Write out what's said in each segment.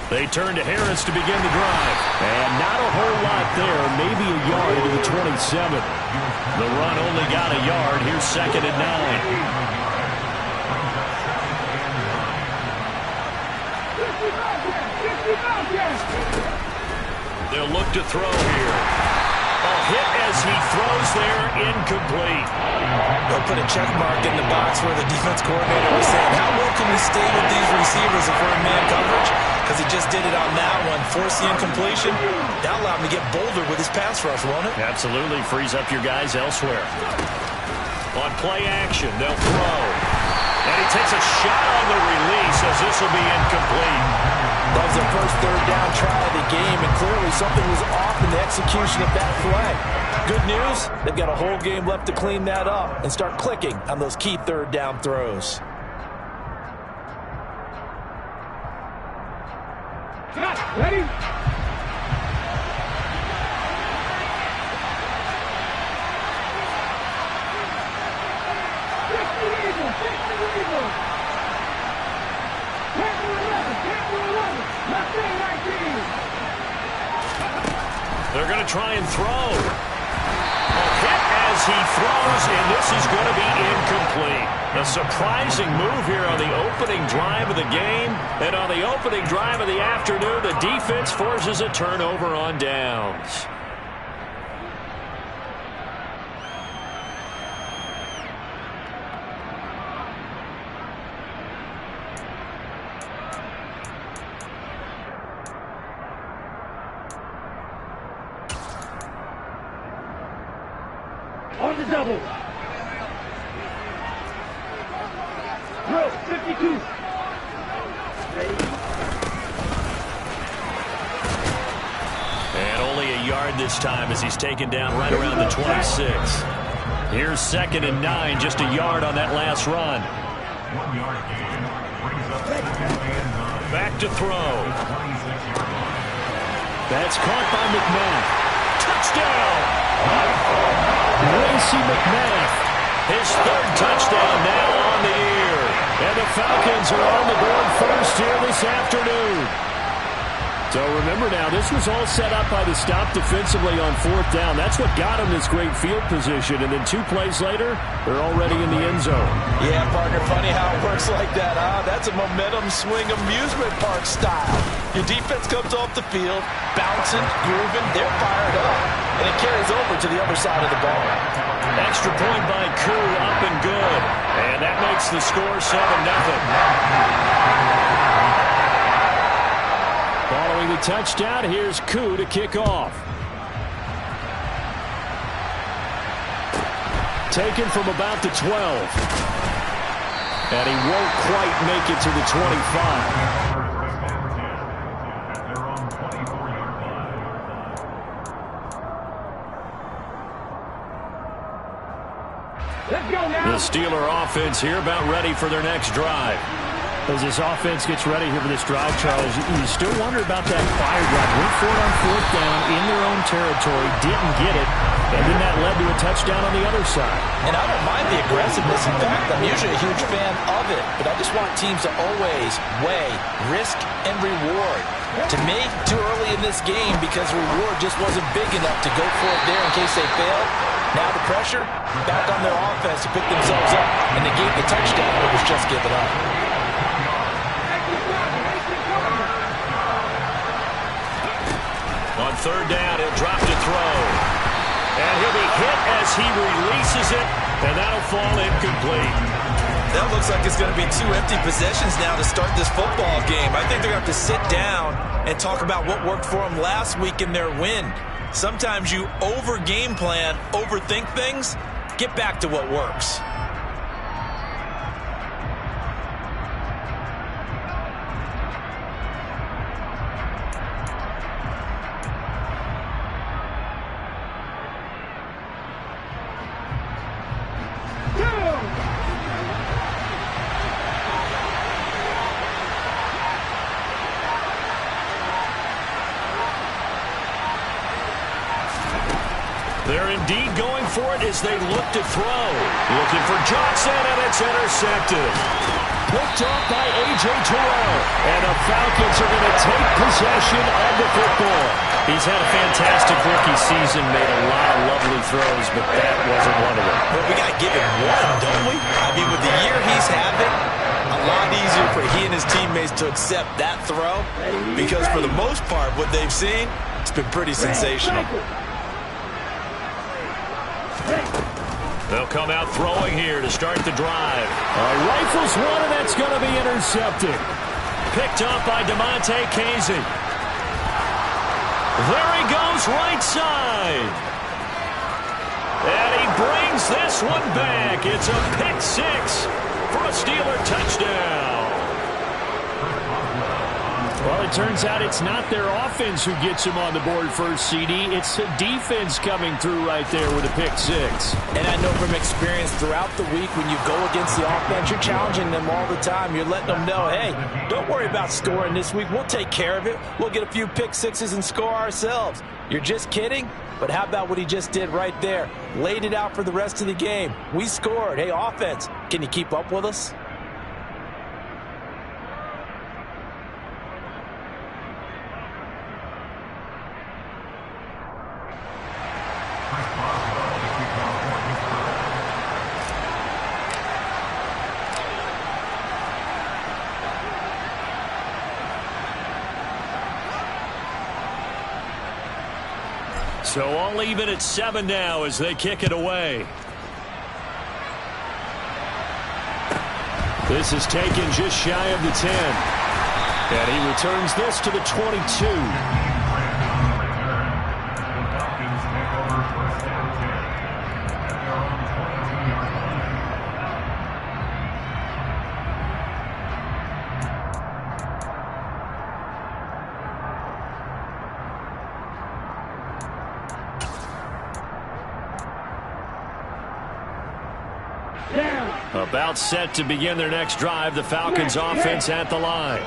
They turn to Harris to begin the drive. And not a whole lot there, maybe a yard into the 27. The run only got a yard. Here's 2nd and 9. They'll look to throw here. A hit as he throws there, incomplete. They'll put a check mark in the box where the defense coordinator was saying, how well can we stay with these receivers if we're in man coverage? Because he just did it on that one, force the incompletion. That allowed him to get bolder with his pass rush, won't it? Absolutely, frees up your guys elsewhere. On play action, they'll throw. And he takes a shot on the release as this will be incomplete. That was their first 3rd down try of the game, and clearly something was off in the execution of that play. Good news, they've got a whole game left to clean that up and start clicking on those key 3rd down throws. Ready? They're going to try and throw. A hit as he throws, and this is going to be incomplete. A surprising move here on the opening drive of the game. And on the opening drive of the afternoon, the defense forces a turnover on downs. On the double. Throw, 52. And only a yard this time as he's taken down right around the 26. Here's 2nd and 9, just a yard on that last run. 1 yard gain. Brings up 2nd and 9. Back to throw. That's caught by McMath. Touchdown! Lacey McMath, his 3rd touchdown now on the year. And the Falcons are on the board first here this afternoon. So remember now, this was all set up by the stop defensively on 4th down. That's what got him this great field position. And then 2 plays later, they're already in the end zone. Yeah, partner, funny how it works like that, huh? That's a momentum swing amusement park style. Your defense comes off the field, bouncing, grooving, they're fired up. And it carries over to the other side of the ball. Extra point by Koo, up and good. And that makes the score 7-0. Following the touchdown, here's Koo to kick off. Taken from about the 12. And he won't quite make it to the 25. The Steeler offense here about ready for their next drive. As this offense gets ready here for this drive, Charles, you still wonder about that fire drive. Went for it on 4th down in their own territory, didn't get it, and then that led to a touchdown on the other side. And I don't mind the aggressiveness. In fact, I'm usually a huge fan of it, but I just want teams to always weigh risk and reward. To me, too early in this game because reward just wasn't big enough to go for it there in case they failed. Now the pressure, back on their offense to pick themselves up and negate the touchdown that was just given up. On 3rd down, he'll drop to throw. And he'll be hit as he releases it, and that'll fall incomplete. That looks like it's going to be 2 empty possessions now to start this football game. I think they're going to have to sit down and talk about what worked for them last week in their win. Sometimes you over-game plan, overthink things. Get back to what works. They're indeed going for it as they look to throw. Looking for Johnson, and it's intercepted. picked off by A.J. Terrell. And the Falcons are going to take possession of the football. He's had a fantastic rookie season, made a lot of lovely throws, but that wasn't one of them. But we got to give him one, don't we? I mean, with the year he's having, a lot easier for he and his teammates to accept that throw, because for the most part, what they've seen, it's been pretty sensational. They'll come out throwing here to start the drive. Rifles one, and that's going to be intercepted. Picked up by DeMonte Casey. There he goes, right side. And he brings this one back. It's a pick six for a Steeler touchdown. Well, it turns out it's not their offense who gets them on the board first, CD. It's the defense coming through right there with a pick six. And I know from experience throughout the week, when you go against the offense, you're challenging them all the time. You're letting them know, hey, don't worry about scoring this week. We'll take care of it. We'll get a few pick sixes and score ourselves. You're just kidding? But how about what he just did right there? Laid it out for the rest of the game. We scored. Hey, offense, can you keep up with us? So all even at 7 now as they kick it away. This is taken just shy of the 10. And he returns this to the 22. About set to begin their next drive, the Falcons offense at the line.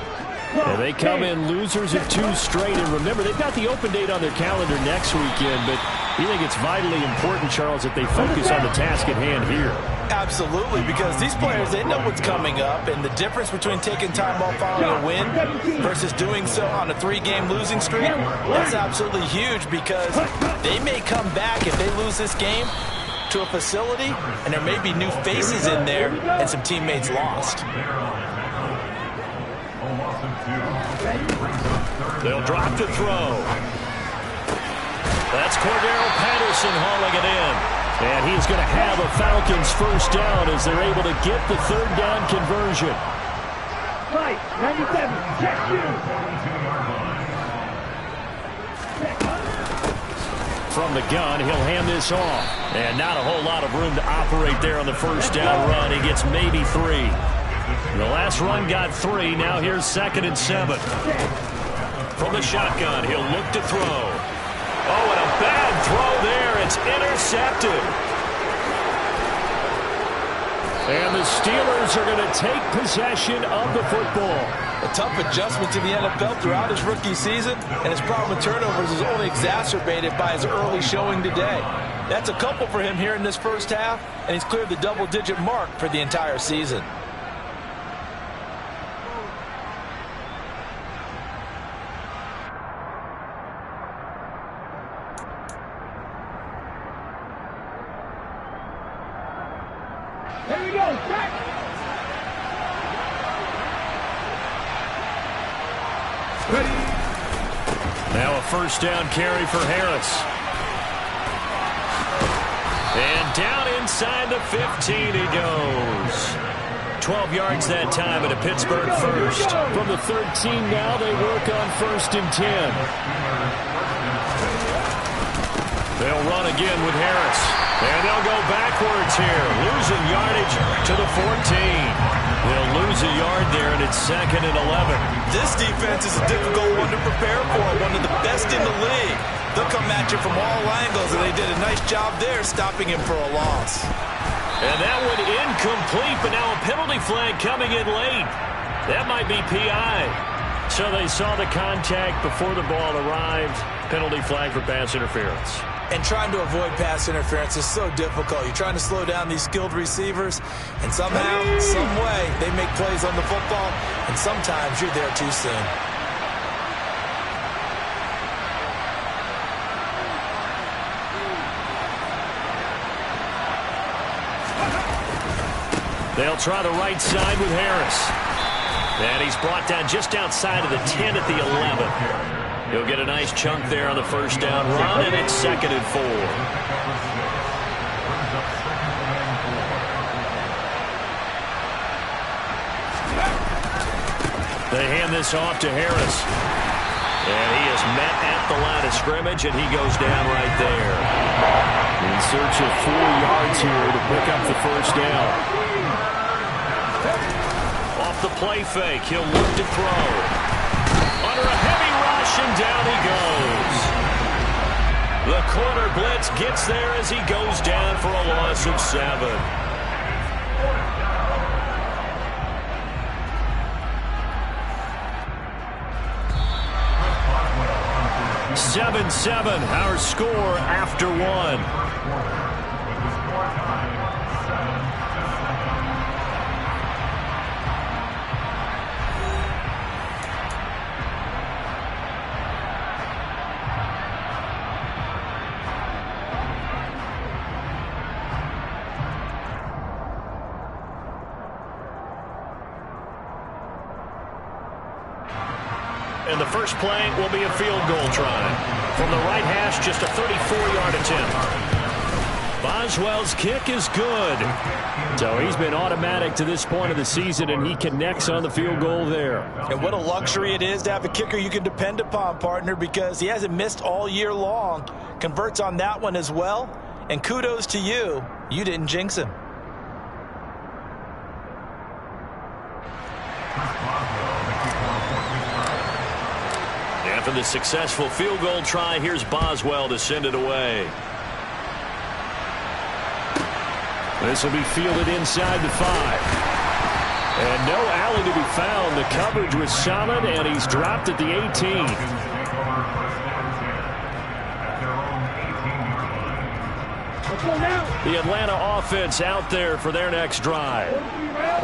And they come in losers of 2 straight. And remember, they've got the open date on their calendar next weekend, but you think it's vitally important, Charles, that they focus on the task at hand here. Absolutely, because these players, they know what's coming up, and the difference between taking time off following a win versus doing so on a 3-game losing streak, that's absolutely huge, because they may come back if they lose this game to a facility, and there may be new faces in there and some teammates lost. They'll drop to throw. That's Cordero Patterson hauling it in. And he's going to have a Falcons first down as they're able to get the 3rd down conversion. Right, 97, check 2. From the gun, he'll hand this off. And not a whole lot of room to operate there on the first down run. He gets maybe 3. The last run got 3. Now here's 2nd and 7. From the shotgun, he'll look to throw. Oh, and a bad throw there. It's intercepted. And the Steelers are going to take possession of the football. A tough adjustment to the NFL throughout his rookie season, and his problem with turnovers is only exacerbated by his early showing today. That's a couple for him here in this first half, and he's cleared the double-digit mark for the entire season. There we go, back. Ready. Now a first down carry for Harris. And down inside the 15 he goes. 12 yards that time at a Pittsburgh first. From the 13 now, they work on 1st and 10. They'll run again with Harris. And they'll go backwards here, losing yardage to the 14. They'll lose a yard there, and it's 2nd and 11. This defense is a difficult one to prepare for, one of the best in the league. They'll come at you from all angles, and they did a nice job there stopping him for a loss. And that one incomplete, but now a penalty flag coming in late. That might be PI. So they saw the contact before the ball arrived. Penalty flag for pass interference. And trying to avoid pass interference is so difficult. You're trying to slow down these skilled receivers, and somehow, some way, they make plays on the football, and sometimes you're there too soon. They'll try the right side with Harris. And he's brought down just outside of the 10 at the 11. He'll get a nice chunk there on the first down run, and it's 2nd and 4. They hand this off to Harris. And he is met at the line of scrimmage, and he goes down right there. In search of 4 yards here to pick up the first down. Off the play fake, he'll look to throw. Under a heavy rush, and down he goes. The corner blitz gets there as he goes down for a loss of 7. 7-7, our score after 1. And the first play will be a field goal try. From the right hash, just a 34-yard attempt. Boswell's kick is good. So he's been automatic to this point of the season, and he connects on the field goal there. And what a luxury it is to have a kicker you can depend upon, partner, because he hasn't missed all year long. Converts on that one as well. And kudos to you. You didn't jinx him. After the successful field goal try, here's Boswell to send it away. This will be fielded inside the 5. And no alley to be found. The coverage was solid, and he's dropped at the 18. The Atlanta offense out there for their next drive.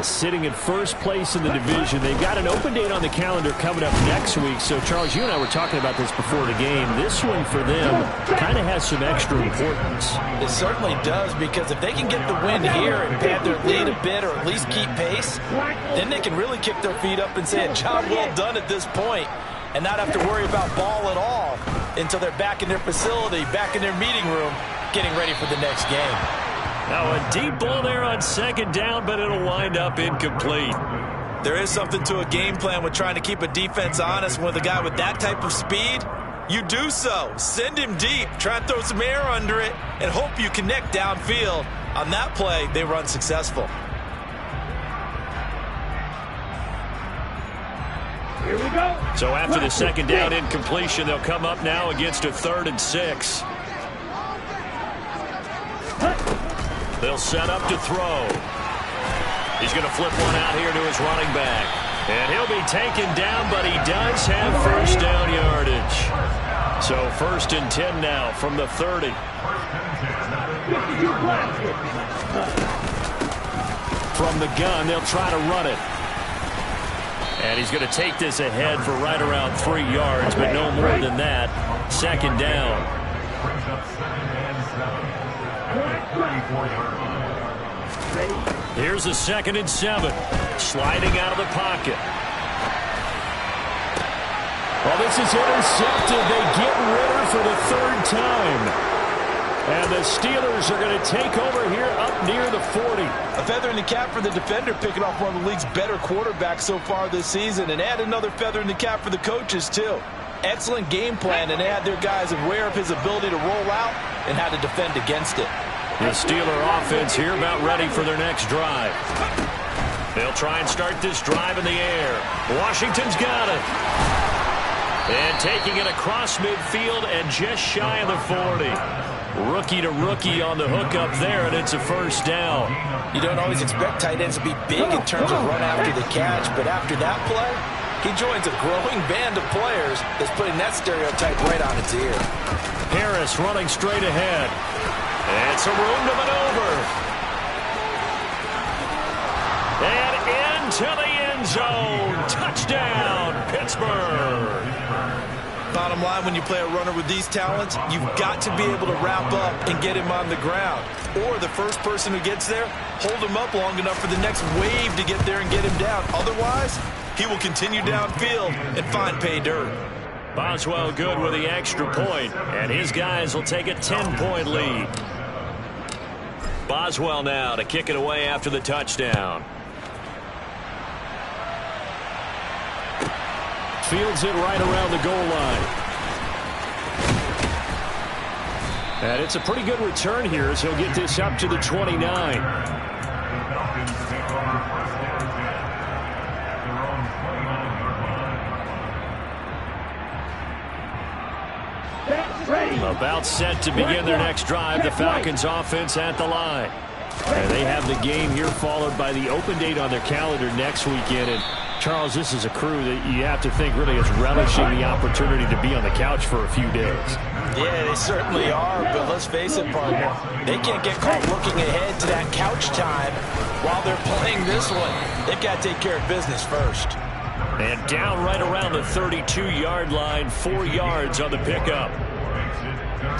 Sitting in first place in the division. They've got an open date on the calendar coming up next week. So, Charles, you and I were talking about this before the game. This one for them kind of has some extra importance. It certainly does, because if they can get the win here and pad their lead a bit or at least keep pace, then they can really kick their feet up and say a job well done at this point and not have to worry about ball at all until they're back in their facility, back in their meeting room, getting ready for the next game. Now a deep ball there on 2nd down, but it'll wind up incomplete. There is something to a game plan with trying to keep a defense honest with a guy with that type of speed. You do so. Send him deep. Try and throw some air under it and hope you connect downfield. On that play, they run successful. Here we go. So after the 2nd down incompletion, they'll come up now against a 3rd and 6. They'll set up to throw. He's going to flip one out here to his running back. And he'll be taken down, but he does have first down yardage. So 1st and 10 now from the 30. From the gun, they'll try to run it. And he's going to take this ahead for right around 3 yards, but no more than that. 2nd down. Here's a 2nd and 7. Sliding out of the pocket. Well, this is intercepted. They get Ritter for the 3rd time. And the Steelers are going to take over here up near the 40. A feather in the cap for the defender, picking off one of the league's better quarterbacks so far this season. And add another feather in the cap for the coaches, too. Excellent game plan, and they had their guys aware of his ability to roll out and how to defend against it. The Steeler offense here about ready for their next drive. They'll try and start this drive in the air. Washington's got it. And taking it across midfield and just shy of the 40. Rookie to rookie on the hook up there, and it's a first down. You don't always expect tight ends to be big in terms of run after the catch, but after that play, he joins a growing band of players that's putting that stereotype right on its ear. Harris running straight ahead. And some room to maneuver. And into the end zone. Touchdown, Pittsburgh. Bottom line, when you play a runner with these talents, you've got to be able to wrap up and get him on the ground. Or the first person who gets there, hold him up long enough for the next wave to get there and get him down. Otherwise, he will continue downfield and find pay dirt. Boswell good with the extra point, and his guys will take a 10-point lead. Boswell now to kick it away after the touchdown. Fields it right around the goal line. And it's a pretty good return here as he'll get this up to the 29. About set to begin their next drive. The Falcons offense at the line. And they have the game here followed by the open date on their calendar next weekend. And Charles, this is a crew that you have to think really is relishing the opportunity to be on the couch for a few days. Yeah, they certainly are, but let's face it, partner. They can't get caught looking ahead to that couch time while they're playing this one. They've got to take care of business first. And down right around the 32-yard line, 4 yards on the pickup.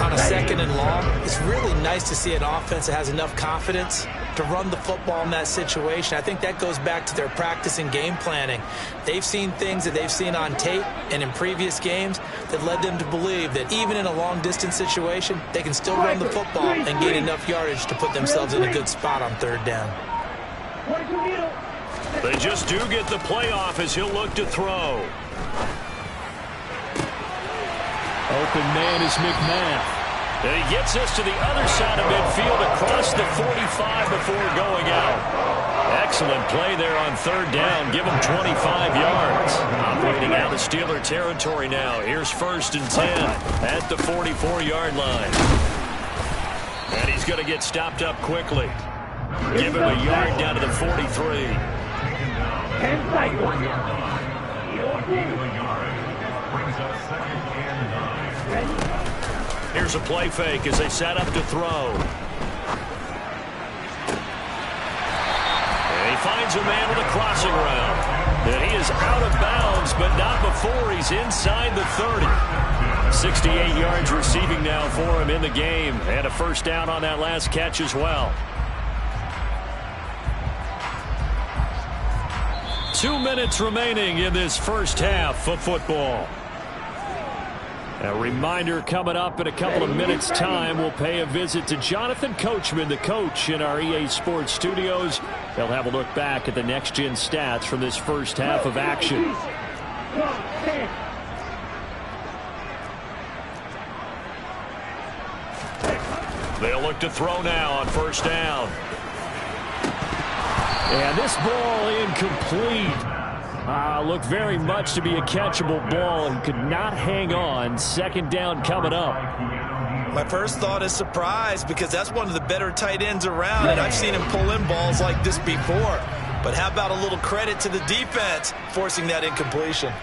On a second and long, it's really nice to see an offense that has enough confidence to run the football in that situation. I think that goes back to their practice and game planning. They've seen things that they've seen on tape and in previous games that led them to believe that even in a long-distance situation, they can still run the football and gain enough yardage to put themselves in a good spot on third down. They just do get the playoff as he'll look to throw. Open man is McMath. And he gets us to the other side of midfield across the 45 before going out. Excellent play there on third down. Give him 25 yards. Operating out of Steeler territory now. Here's 1st and 10 at the 44-yard line. And he's going to get stopped up quickly. Give him a yard down to the 43. 10 seconds. Here's a play fake as they set up to throw. And he finds a man with a crossing route. And he is out of bounds, but not before he's inside the 30. 68 yards receiving now for him in the game. And a first down on that last catch as well. 2 minutes remaining in this first half of football. A reminder coming up in a couple of minutes' time. We'll pay a visit to Jonathan Coachman, the coach in our EA Sports studios. They'll have a look back at the next-gen stats from this first half of action. They'll look to throw now on first down. And this ball incomplete. Looked very much to be a catchable ball and could not hang on. Second down coming up. My first thought is surprise because that's one of the better tight ends around, and I've seen him pull in balls like this before. But how about a little credit to the defense forcing that incompletion?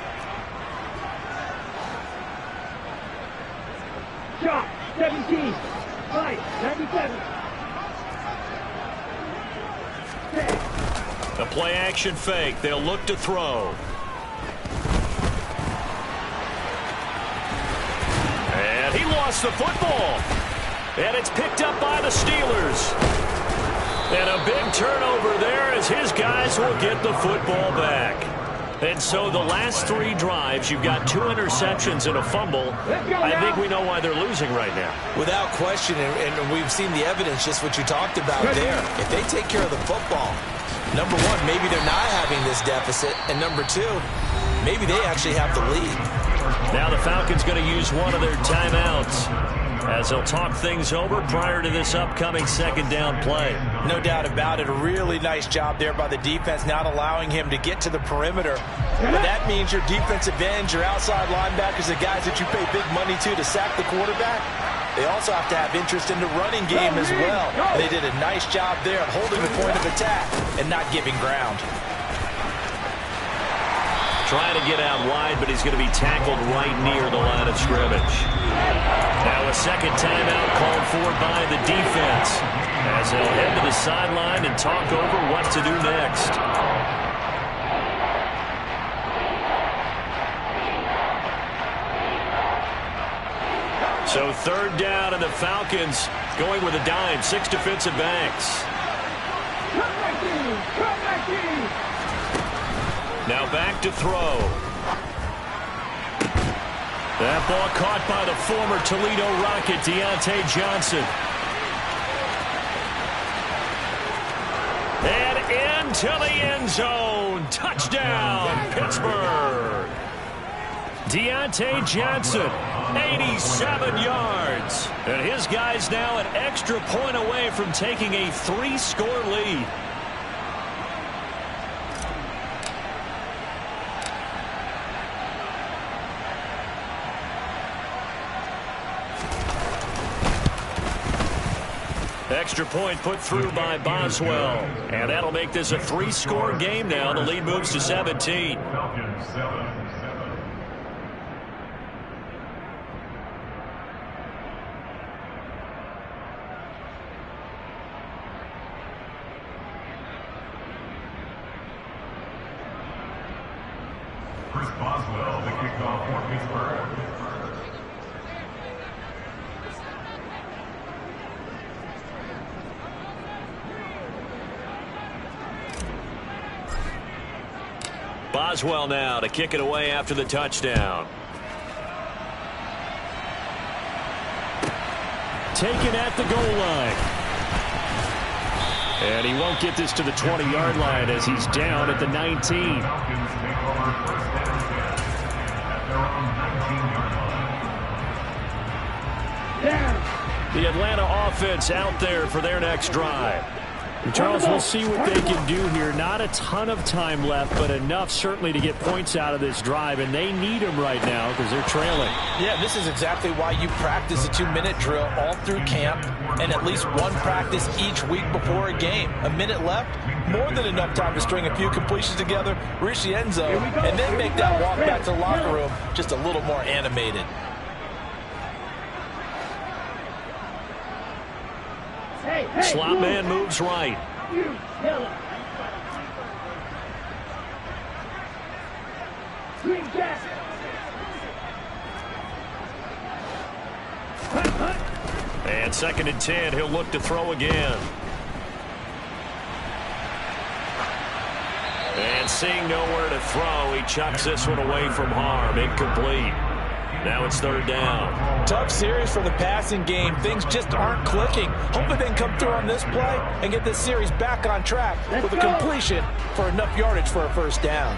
Shot, 17. Right, 97. The play action fake. They'll look to throw. And he lost the football. And it's picked up by the Steelers. And a big turnover there as his guys will get the football back. And so the last 3 drives, you've got 2 interceptions and a fumble. I think we know why they're losing right now. Without question, and we've seen the evidence, just what you talked about there. If they take care of the football, number one, maybe they're not having this deficit. And number 2, maybe they actually have the lead. Now the Falcons going to use one of their timeouts as they'll talk things over prior to this upcoming second down play. No doubt about it. A really nice job there by the defense, not allowing him to get to the perimeter. But that means your defensive ends, your outside linebackers, the guys that you pay big money to sack the quarterback, they also have to have interest in the running game as well. And they did a nice job there of holding the point of attack and not giving ground. Trying to get out wide, but he's going to be tackled right near the line of scrimmage. Now a second timeout called for by the defense, as they'll head to the sideline and talk over what to do next. So third down, and the Falcons going with a dime. 6 defensive backs. Now back to throw. That ball caught by the former Toledo Rocket, Deontay Johnson. And into the end zone. Touchdown, Pittsburgh. Deontay Johnson, 87 yards. And his guys now an extra point away from taking a 3-score lead. Extra point put through by Boswell. And that'll make this a 3-score game now. The lead moves to 17. Falcons 7. Chris Boswell, the kickoff for Pittsburgh. Boswell now to kick it away after the touchdown. Taken at the goal line. And he won't get this to the 20-yard line as he's down at the 19. Falcons take over first down at their own 19-yard line. The Atlanta offense out there for their next drive. Charles, we'll see what they can do here. Not a ton of time left, but enough certainly to get points out of this drive, and they need them right now because they're trailing. Yeah, this is exactly why you practice a 2-minute drill all through camp and at least one practice each week before a game. A minute left, more than enough time to string a few completions together, reach the end zone, and then make that walk back to the locker room just a little more animated. Slot man moves right. And 2nd and 10, he'll look to throw again. And seeing nowhere to throw, he chucks this one away from harm. Incomplete. Now it's 3rd down. Tough series for the passing game. Things just aren't clicking. Hopefully they can come through on this play and get this series back on track with a completion for enough yardage for a first down.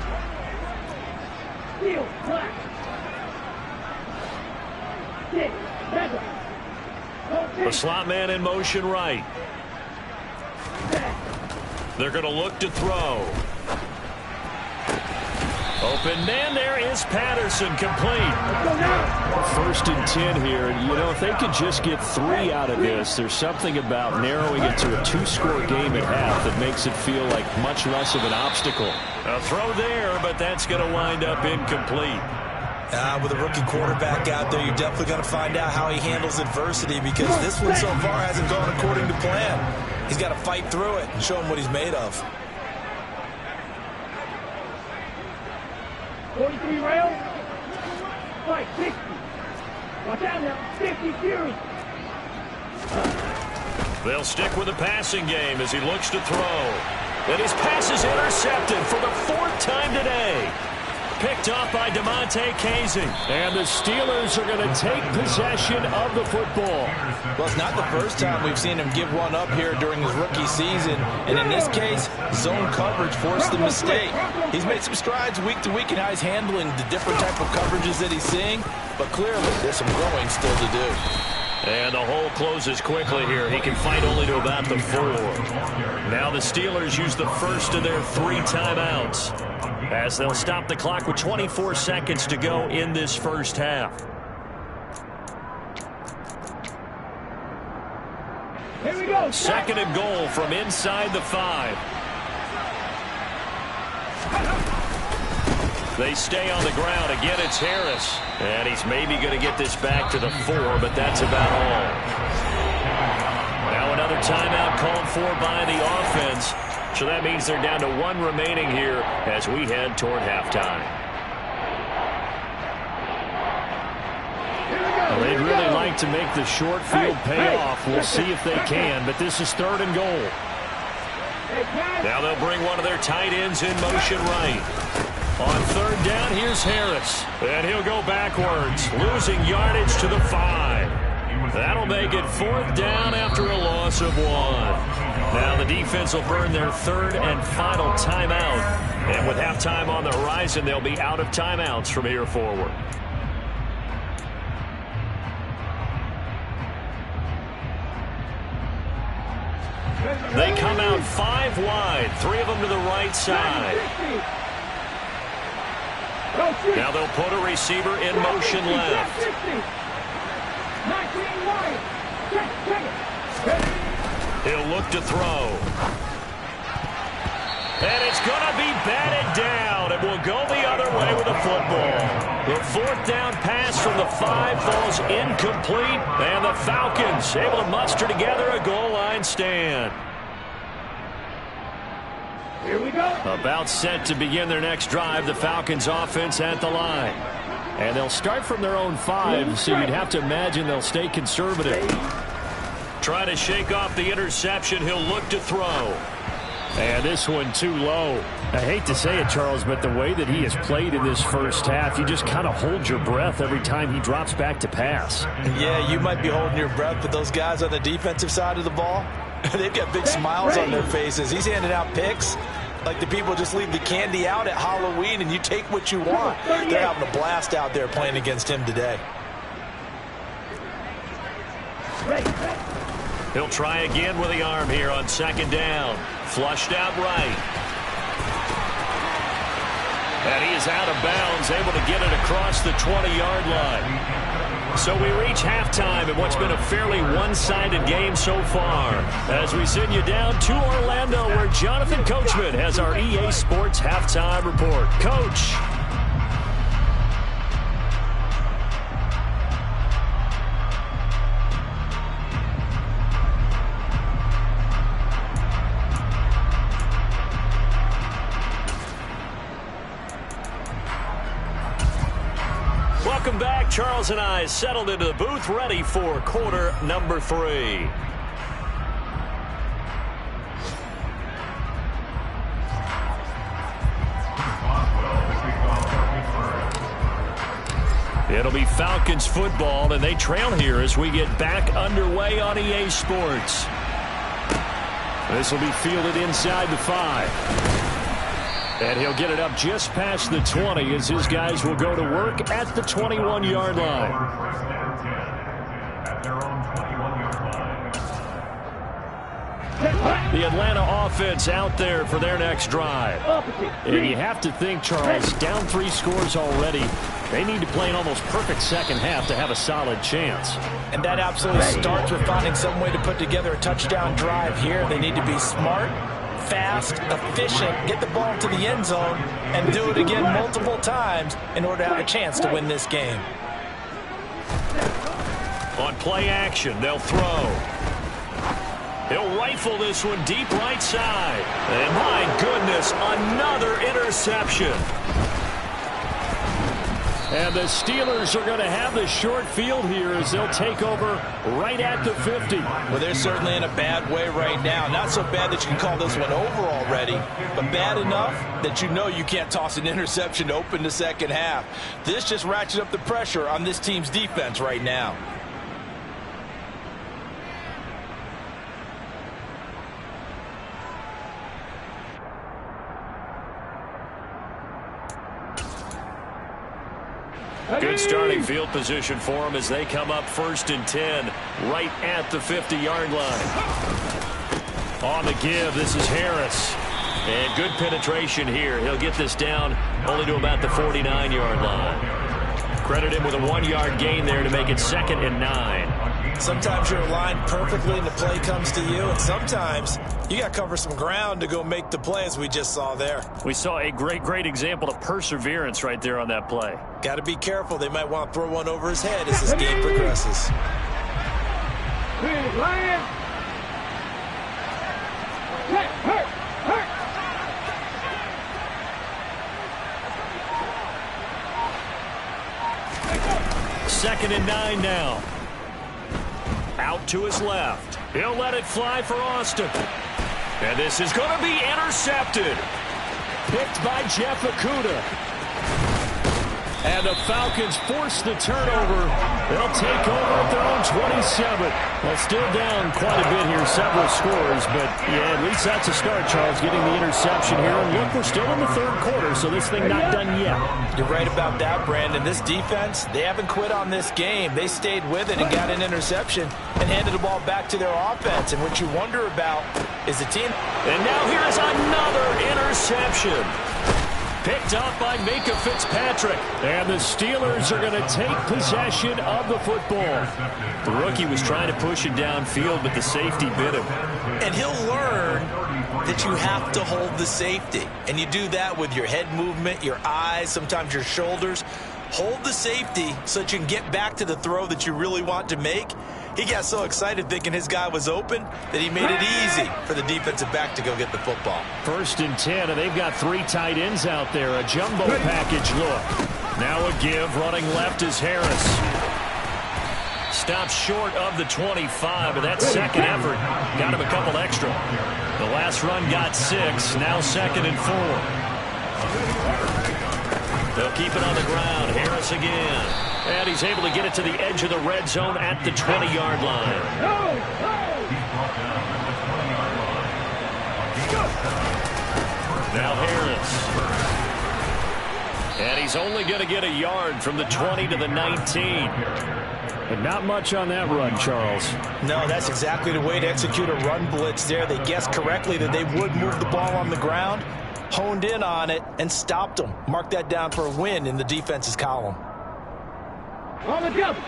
The slot man in motion right. They're going to look to throw. Open man, there is Patterson, complete. 1st and 10 here, and you know, if they could just get 3 out of this, there's something about narrowing it to a 2-score game at half that makes it feel like much less of an obstacle. A throw there, but that's going to wind up incomplete. With a rookie quarterback out there, you're definitely going to find out how he handles adversity, because this one so far hasn't gone according to plan. He's got to fight through it and show him what he's made of. 43 rail. Fight 60. Watch out now. 50 Fury. They'll stick with the passing game as he looks to throw. And his pass is intercepted for the 4th time today. Picked off by DeMonte Casey. And the Steelers are going to take possession of the football. Well, it's not the first time we've seen him give one up here during his rookie season. And in this case, zone coverage forced the mistake. He's made some strides week to week in how he's handling the different type of coverages that he's seeing. But clearly, there's some growing still to do. And the hole closes quickly here. He can fight only to about the 4. Now the Steelers use the first of their 3 timeouts, as they'll stop the clock with 24 seconds to go in this first half. Here we go. 2nd and goal from inside the 5. They stay on the ground. Again, it's Harris. And he's maybe going to get this back to the 4, but that's about all. Now another timeout called for by the offense. So that means they're down to 1 remaining here as we head toward halftime. Well, they'd really like to make the short field pay off. We'll see if they can, but this is 3rd and goal. Now they'll bring one of their tight ends in motion right. On 3rd down, here's Harris. And he'll go backwards, losing yardage to the 5. That'll make it 4th down after a loss of 1. Now the defense will burn their 3rd and final timeout. And with halftime on the horizon, they'll be out of timeouts from here forward. They come out 5 wide, 3 of them to the right side. Now they'll put a receiver in motion left. He'll look to throw. And it's going to be batted down, and will go the other way with the football. The 4th down pass from the 5 falls incomplete, and the Falcons able to muster together a goal line stand. Here we go. About set to begin their next drive, the Falcons offense at the line. And they'll start from their own 5, so you'd have to imagine they'll stay conservative. Try to shake off the interception. He'll look to throw. And this one too low. I hate to say it, Charles, but the way that he has played in this first half, you just kind of hold your breath every time he drops back to pass. Yeah, you might be holding your breath, but those guys on the defensive side of the ball, they've got big smiles on their faces. He's handing out picks like the people just leave the candy out at Halloween and you take what you want. They're having a blast out there playing against him today. He'll try again with the arm here on 2nd down. Flushed out right. And he is out of bounds, able to get it across the 20-yard line. So we reach halftime in what's been a fairly one-sided game so far. As we send you down to Orlando, where Jonathan Coachman has our EA Sports halftime report. Coach. Welcome back. Charles and I settled into the booth, ready for quarter number 3. It'll be Falcons football, and they trail here as we get back underway on EA Sports. This will be fielded inside the 5. And he'll get it up just past the 20 as his guys will go to work at the 21-yard line. The Atlanta offense out there for their next drive. And you have to think, Charles, down 3 scores already. They need to play an almost perfect second half to have a solid chance. And that absolutely starts with finding some way to put together a touchdown drive here. They need to be smart, fast, efficient, get the ball to the end zone, and do it again multiple times in order to have a chance to win this game. On play action, they'll throw. He'll rifle this one deep right side. And my goodness, another interception. And the Steelers are going to have the short field here as they'll take over right at the 50. Well, they're certainly in a bad way right now. Not so bad that you can call this one over already, but bad enough that you know you can't toss an interception to open the second half. This just ratchets up the pressure on this team's defense right now. Good starting field position for them as they come up 1st and 10 right at the 50-yard line. On the give, this is Harris. And good penetration here. He'll get this down only to about the 49-yard line. Credit him with a 1-yard gain there to make it 2nd and 9. Sometimes you're aligned perfectly and the play comes to you, and sometimes you got to cover some ground to go make the play, as we just saw there. We saw a great example of perseverance right there on that play. Got to be careful. They might want to throw one over his head as this game progresses. Second and 9 now. Out to his left. He'll let it fly for Austin. And this is going to be intercepted. Picked by Jeff Okudah. And the Falcons force the turnover. They'll take over at their own 27. Well, still down quite a bit here, several scores. But, yeah, at least that's a start, Charles, getting the interception here. And look, we're still in the third quarter, so this thing not done yet. You're right about that, Brandon. This defense, they haven't quit on this game. They stayed with it and got an interception and handed the ball back to their offense. And what you wonder about is the team. And now here is another interception. Picked up by Minka Fitzpatrick. And the Steelers are going to take possession of the football. The rookie was trying to push it downfield, but the safety bit him. And he'll learn that you have to hold the safety. And you do that with your head movement, your eyes, sometimes your shoulders. Hold the safety so that you can get back to the throw that you really want to make. He got so excited thinking his guy was open that he made it easy for the defensive back to go get the football. 1st and 10, and they've got 3 tight ends out there. A jumbo package look. Now a give. Running left is Harris. Stops short of the 25, but that second effort got him a couple extra. The last run got 6. Now 2nd and 4. They'll keep it on the ground. Harris again. And he's able to get it to the edge of the red zone at the 20-yard line. Now Harris. And he's only going to get a yard from the 20 to the 19. But not much on that run, Charles. No, that's exactly the way to execute a run blitz there. They guessed correctly that they would move the ball on the ground, honed in on it, and stopped them. Mark that down for a win in the defense's column. On the double.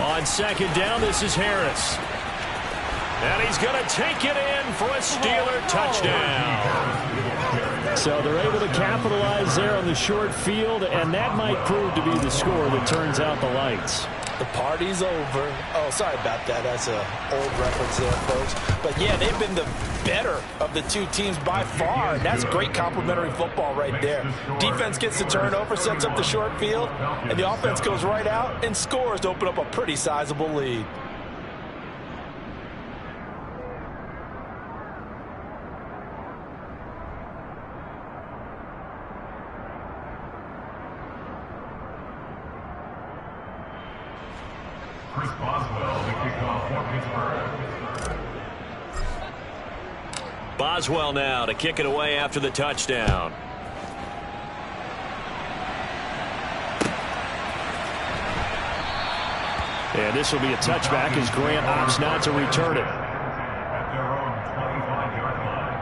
On 2nd down, this is Harris. And he's going to take it in for a Steeler touchdown. So they're able to capitalize there on the short field, and that might prove to be the score that turns out the lights. The party's over. Oh, sorry about that. That's an old reference there, folks. But, yeah, they've been the better of the two teams by far. And that's great complimentary football right there. Defense gets the turnover, sets up the short field, and the offense goes right out and scores to open up a pretty sizable lead. Boswell now to kick it away after the touchdown. And this will be a touchback as Grant opts not to return it. At their own 25-yard line.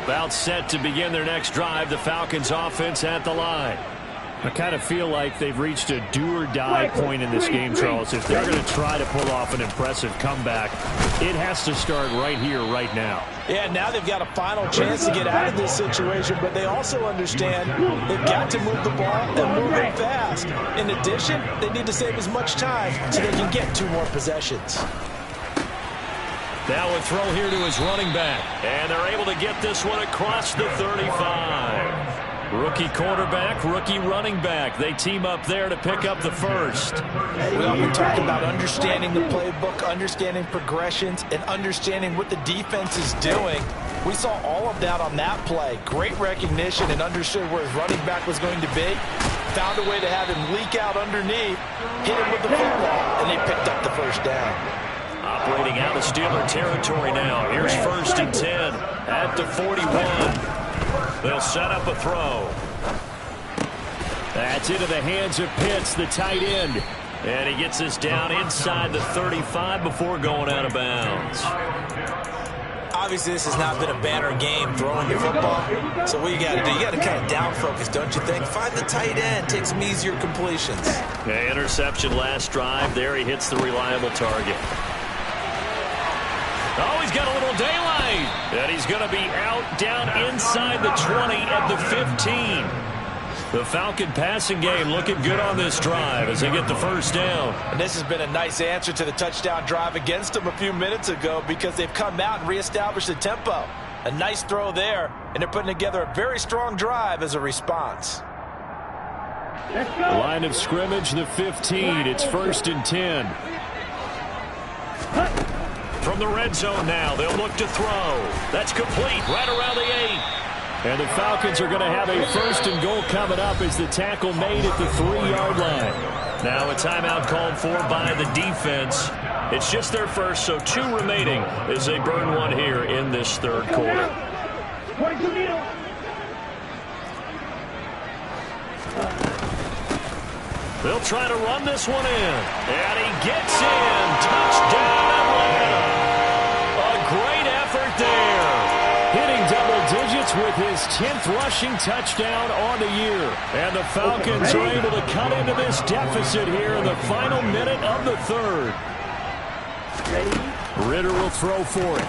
About set to begin their next drive. The Falcons offense at the line. I kind of feel like they've reached a do-or-die point in this game, Charles. If they're going to try to pull off an impressive comeback, it has to start right here, right now. Yeah, now they've got a final chance to get out of this situation, but they also understand they've got to move the ball and move it fast. In addition, they need to save as much time so they can get 2 more possessions. Now a throw here to his running back. And they're able to get this one across the 35. Rookie quarterback, rookie running back. They team up there to pick up the first. We often talk about understanding the playbook, understanding progressions, and understanding what the defense is doing. We saw all of that on that play. Great recognition and understood where his running back was going to be. Found a way to have him leak out underneath, hit him with the football, and they picked up the first down. Operating out of Steeler territory now. Here's 1st and 10 at the 41. They'll set up a throw. That's into the hands of Pitts, the tight end. And he gets this down inside the 35 before going out of bounds. Obviously, this has not been a banner game throwing the football. So what you got to do, you got to kind of down focus, don't you think? Find the tight end, take some easier completions. Okay, interception last drive. There he hits the reliable target. Oh, he's got a little daylight. And he's going to be out down inside the 20 at the 15. The Falcon passing game looking good on this drive as they get the first down. And this has been a nice answer to the touchdown drive against them a few minutes ago because they've come out and reestablished the tempo. A nice throw there, and they're putting together a very strong drive as a response. Line of scrimmage, the 15. It's 1st and 10. From the red zone now, they'll look to throw. That's complete right around the 8. And the Falcons are going to have a 1st and goal coming up as the tackle made at the 3-yard line. Now a timeout called for by the defense. It's just their first, so 2 remaining as they burn one here in this 3rd quarter. They'll try to run this one in. And he gets in. Touchdown, Atlanta. A great effort there. Hitting double digits with his 10th rushing touchdown on the year. And the Falcons are able to cut into this deficit here in the final minute of the 3rd. Ritter will throw for it.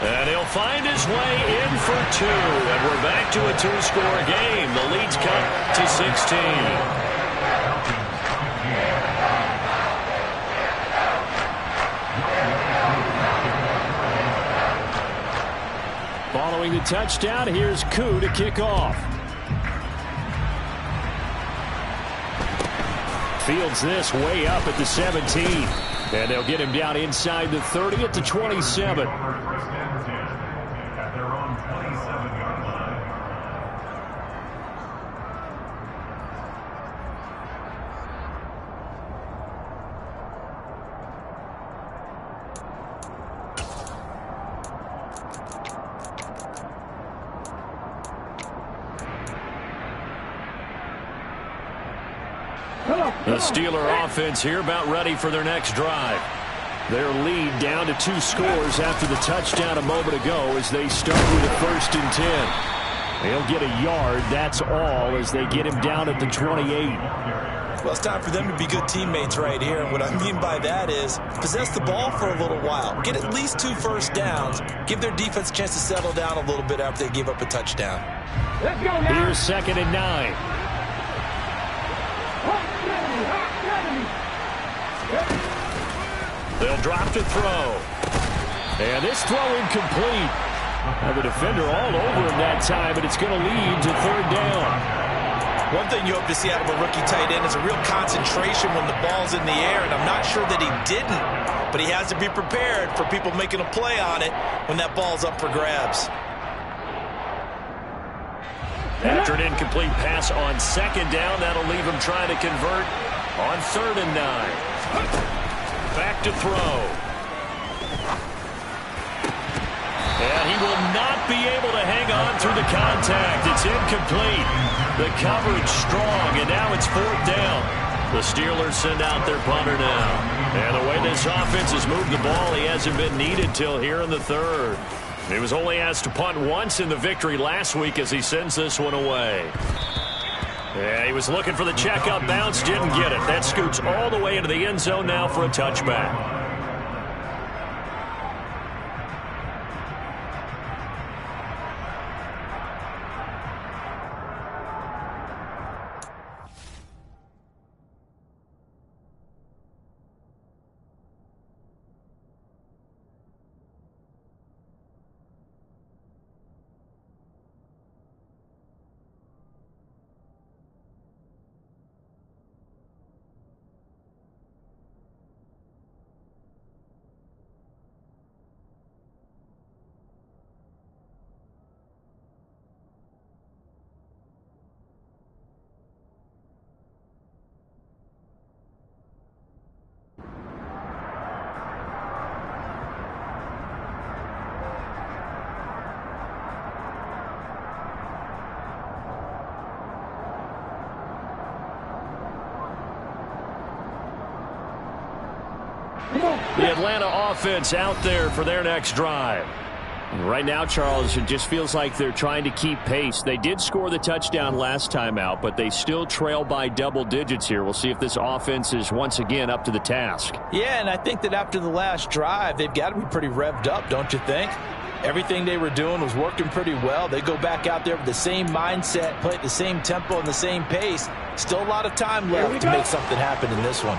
And he'll find his way in for 2. And we're back to a 2-score game. The lead's cut to 16. Following the touchdown, here's Koo to kick off. Fields this way up at the 17. And they'll get him down inside the 30 at the 27. At their own 27-yard line. The Steeler offense here about ready for their next drive. Their lead down to 2 scores after the touchdown a moment ago as they start with a 1st and 10. They'll get a yard, that's all, as they get him down at the 28. Well, it's time for them to be good teammates right here. And what I mean by that is possess the ball for a little while. Get at least 2 first downs. Give their defense a chance to settle down a little bit after they give up a touchdown. Let's go now. Here's 2nd and 9. They'll drop to throw. And this throw incomplete. Now the defender all over him that time, but it's going to lead to 3rd down. One thing you hope to see out of a rookie tight end is a real concentration when the ball's in the air, and I'm not sure that he didn't, but he has to be prepared for people making a play on it when that ball's up for grabs. After an incomplete pass on 2nd down, that'll leave him trying to convert on 3rd and 9. Back to throw. And he will not be able to hang on through the contact. It's incomplete. The coverage strong, and now it's 4th down. The Steelers send out their punter now. And the way this offense has moved the ball, he hasn't been needed till here in the 3rd. He was only asked to punt once in the victory last week as he sends this one away. Yeah, he was looking for the checkup bounce, didn't get it. That scoots all the way into the end zone now for a touchback. The Atlanta offense out there for their next drive. Right now, Charles, it just feels like they're trying to keep pace. They did score the touchdown last time out, but they still trail by double digits here. We'll see if this offense is once again up to the task. Yeah, and I think that after the last drive, they've got to be pretty revved up, don't you think? Everything they were doing was working pretty well. They go back out there with the same mindset, play at the same tempo and the same pace. Still a lot of time left to make something happen in this one.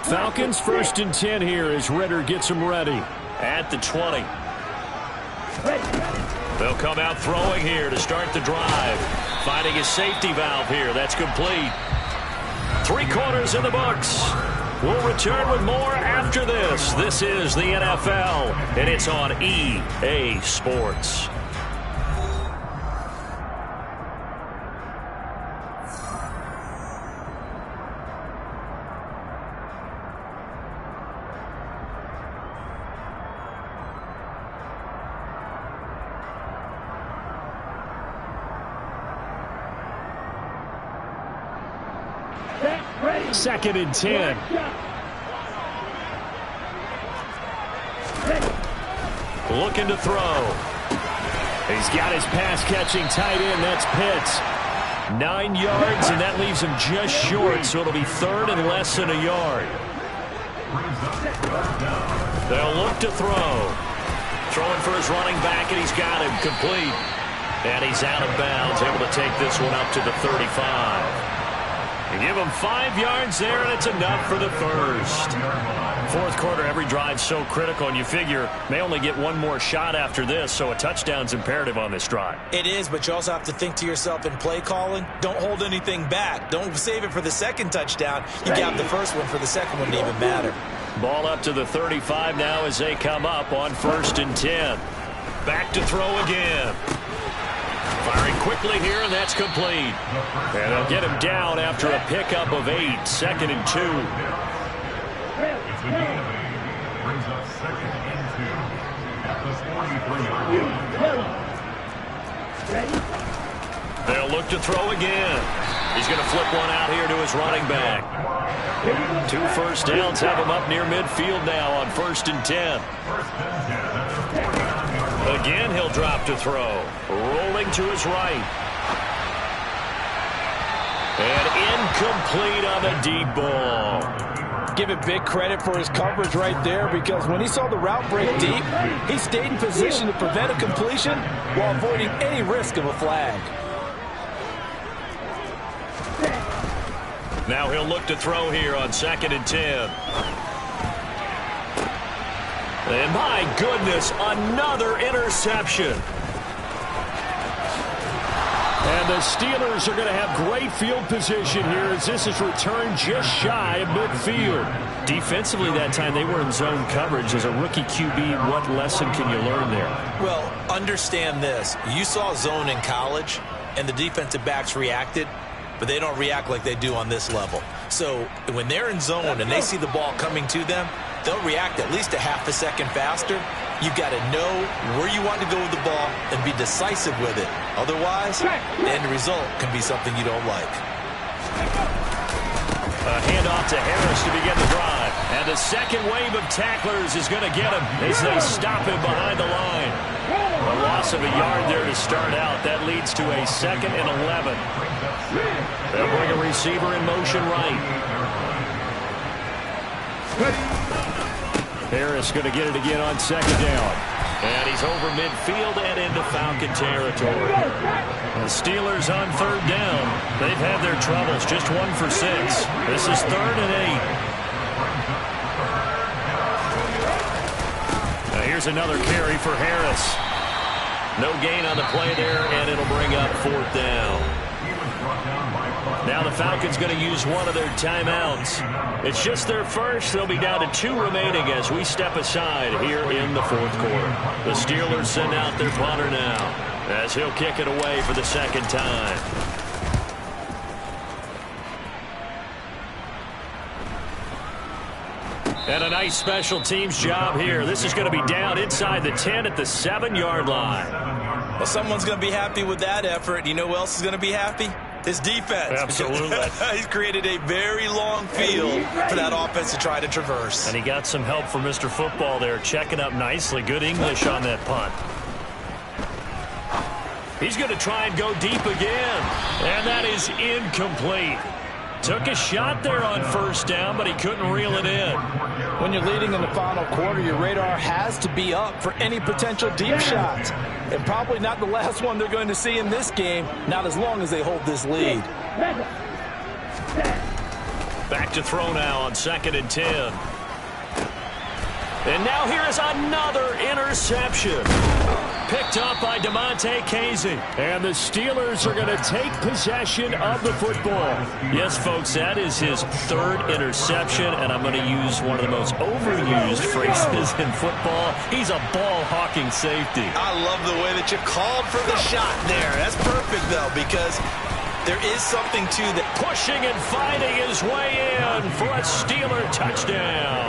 Falcons 1st and 10 here as Ritter gets them ready at the 20. They'll come out throwing here to start the drive. Finding a safety valve here. That's complete. 3 quarters in the books. We'll return with more after this. This is the NFL, and it's on EA Sports. Second and 10. Looking to throw. He's got his pass-catching tight end. That's Pitts. 9 yards, and that leaves him just short, so it'll be 3rd and less than a yard. They'll look to throw. Throwing for his running back, and he's got him complete. And he's out of bounds, able to take this one up to the 35. And give him 5 yards there, and it's enough for the first. 4th quarter, every drive's so critical, and you figure may only get one more shot after this, so a touchdown's imperative on this drive. It is, but you also have to think to yourself in play calling, don't hold anything back. Don't save it for the second touchdown. You got the first one for the second one to even matter. Ball up to the 35 now as they come up on 1st and 10. Back to throw again. Firing quickly here, and that's complete. And they'll get him down after a pickup of 8. 2nd and 2. It's the delay. Brings up 2nd and 2 at the 43. They'll look to throw again. He's going to flip one out here to his running back. 2 first downs have him up near midfield now on 1st and 10. Again, he'll drop to throw. Rolling to his right. And incomplete on the deep ball. Give it big credit for his coverage right there, because when he saw the route break deep, he stayed in position to prevent a completion while avoiding any risk of a flag. Now he'll look to throw here on 2nd and 10. And my goodness, another interception. And the Steelers are going to have great field position here as this is returned just shy of midfield. Defensively that time, they were in zone coverage. As a rookie QB, what lesson can you learn there? Well, understand this. You saw zone in college, and the defensive backs reacted, but they don't react like they do on this level. So when they're in zone and they see the ball coming to them, they'll react at least a half a second faster. You've got to know where you want to go with the ball and be decisive with it. Otherwise, the end result can be something you don't like. A handoff to Harris to begin the drive. And the second wave of tacklers is going to get him as they stop him behind the line. A loss of a yard there to start out. That leads to a 2nd and 11. They'll bring a receiver in motion right. Harris going to get it again on 2nd down. And he's over midfield and into Falcon territory. The Steelers on 3rd down. They've had their troubles. Just 1 for 6. This is 3rd and 8. Now here's another carry for Harris. No gain on the play there, and it'll bring up 4th down. Now the Falcons going to use one of their timeouts. It's just their first. They'll be down to 2 remaining as we step aside here in the 4th quarter. The Steelers send out their punter now as he'll kick it away for the 2nd time. And a nice special teams job here. This is going to be down inside the 10 at the 7-yard line. Well, someone's going to be happy with that effort. You know who else is going to be happy? His defense. Absolutely. He's created a very long field for that offense to try to traverse. And he got some help from Mr. Football there, checking up nicely. Good English on that punt. He's going to try and go deep again. And that is incomplete. Took a shot there on first down, but he couldn't reel it in. When you're leading in the final quarter, your radar has to be up for any potential deep shots. And probably not the last one they're going to see in this game, not as long as they hold this lead. Back to throw now on 2nd and 10. And now here is another interception. Picked up by DeMonte Casey. And the Steelers are going to take possession of the football. Yes, folks, that is his 3rd interception, and I'm going to use one of the most overused phrases in football. He's a ball-hawking safety. I love the way that you called for the shot there. That's perfect, though, because there is something to that. Pushing and finding his way in for a Steeler touchdown.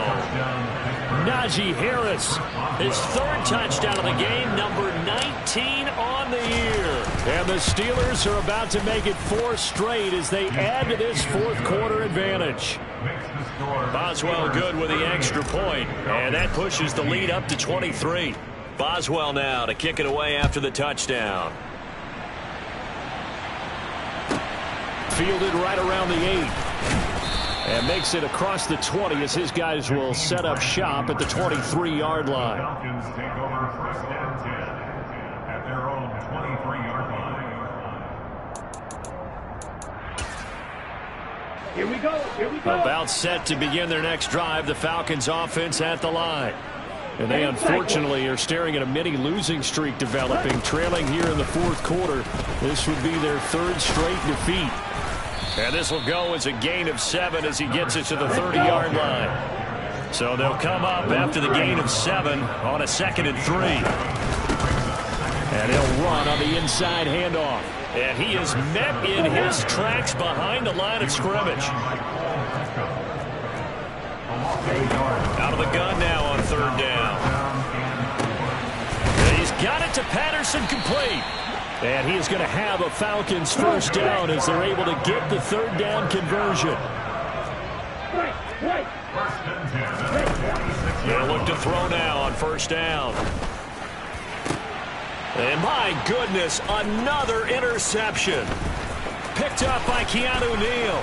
Najee Harris, his 3rd touchdown of the game, number 19 on the year. And the Steelers are about to make it 4 straight as they add to this 4th quarter advantage. Boswell good with the extra point, and that pushes the lead up to 23. Boswell now to kick it away after the touchdown. Fielded right around the 8. And makes it across the 20 as his guys will set up shop at the 23-yard line. Falcons take over 1st and 10 at their own 23-yard line. Here we go. Here we go. About set to begin their next drive. The Falcons offense at the line. And they unfortunately are staring at a mini losing streak developing, trailing here in the 4th quarter. This would be their 3rd straight defeat. And this will go as a gain of 7 as he gets it to the 30-yard line. So they'll come up after the gain of 7 on a 2nd and 3. And he'll run on the inside handoff. And he is met in his tracks behind the line of scrimmage. Out of the gun now on 3rd down. And he's got it to Patterson, complete. And he is going to have a Falcons 1st down as they're able to get the 3rd down conversion. They'll look to throw now on 1st down. And my goodness, another interception. Picked up by Keanu Neal.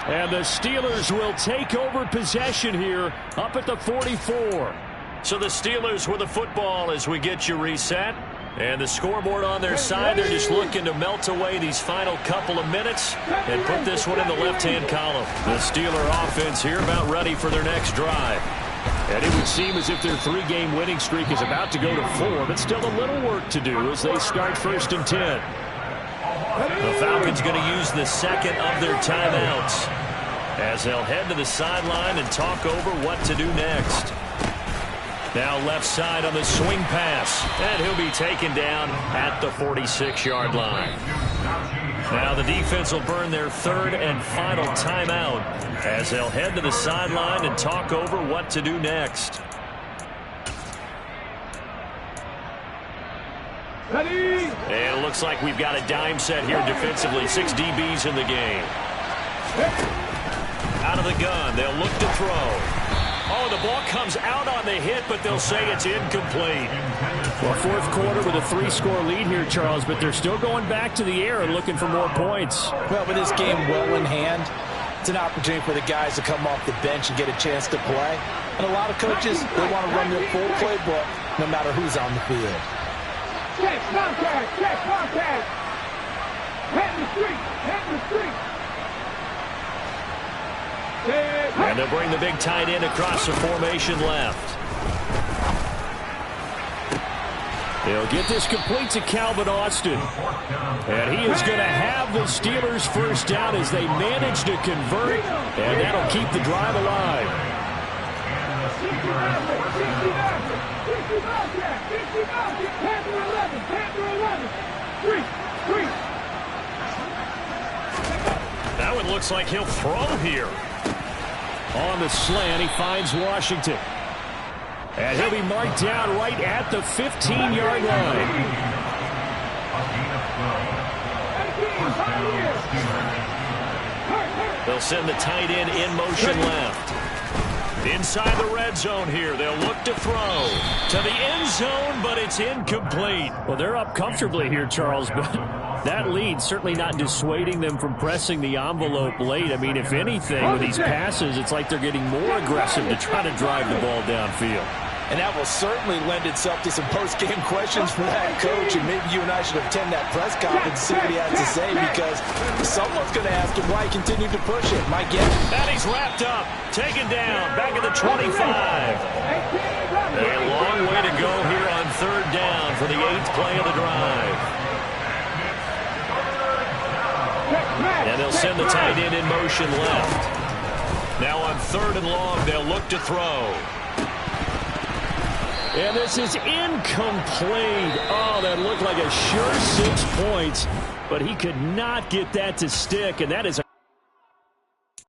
And the Steelers will take over possession here up at the 44. So the Steelers with the football as we get you reset. And the scoreboard on their side, they're just looking to melt away these final couple of minutes and put this one in the left-hand column. The Steeler offense here about ready for their next drive. And it would seem as if their 3-game winning streak is about to go to 4, but still a little work to do as they start 1st and 10. The Falcons going to use the 2nd of their timeouts as they'll head to the sideline and talk over what to do next. Now left side on the swing pass, and he'll be taken down at the 46-yard line. Now the defense will burn their 3rd and final timeout as they'll head to the sideline and talk over what to do next. Ready? And it looks like we've got a dime set here defensively. 6 DBs in the game. Out of the gun, they'll look to throw. Oh, the ball comes out on the hit, but they'll say it's incomplete. Well, 4th quarter with a 3-score lead here, Charles, but they're still going back to the air and looking for more points. Well, with this game well in hand, it's an opportunity for the guys to come off the bench and get a chance to play. And a lot of coaches, they want to run their full playbook no matter who's on the field. Check contact. Check contact. Head in the street. Head in the street. And they'll bring the big tight end across the formation left. They'll get this complete to Calvin Austin. And he is going to have the Steelers 1st down as they manage to convert. And that'll keep the drive alive. That one looks like he'll throw here. On the slant, he finds Washington. And he'll be marked down right at the 15-yard line. They'll send the tight end in motion left. Inside the red zone here. They'll look to throw to the end zone, but it's incomplete. Well, they're up comfortably here, Charles, but that lead certainly not dissuading them from pressing the envelope late. I mean, if anything, with these passes, it's like they're getting more aggressive to try to drive the ball downfield. And that will certainly lend itself to some post-game questions for that coach. And maybe you and I should attend that press conference and see what he has to say, because someone's going to ask him why he continued to push it. My guess. And he's wrapped up, taken down, back at the 25. A long way to go here on third down for the 8th play of the drive. And they'll send the tight end in motion left. Now on third and long, they'll look to throw. And this is incomplete. Oh, that looked like a sure 6 points, but he could not get that to stick, and that is a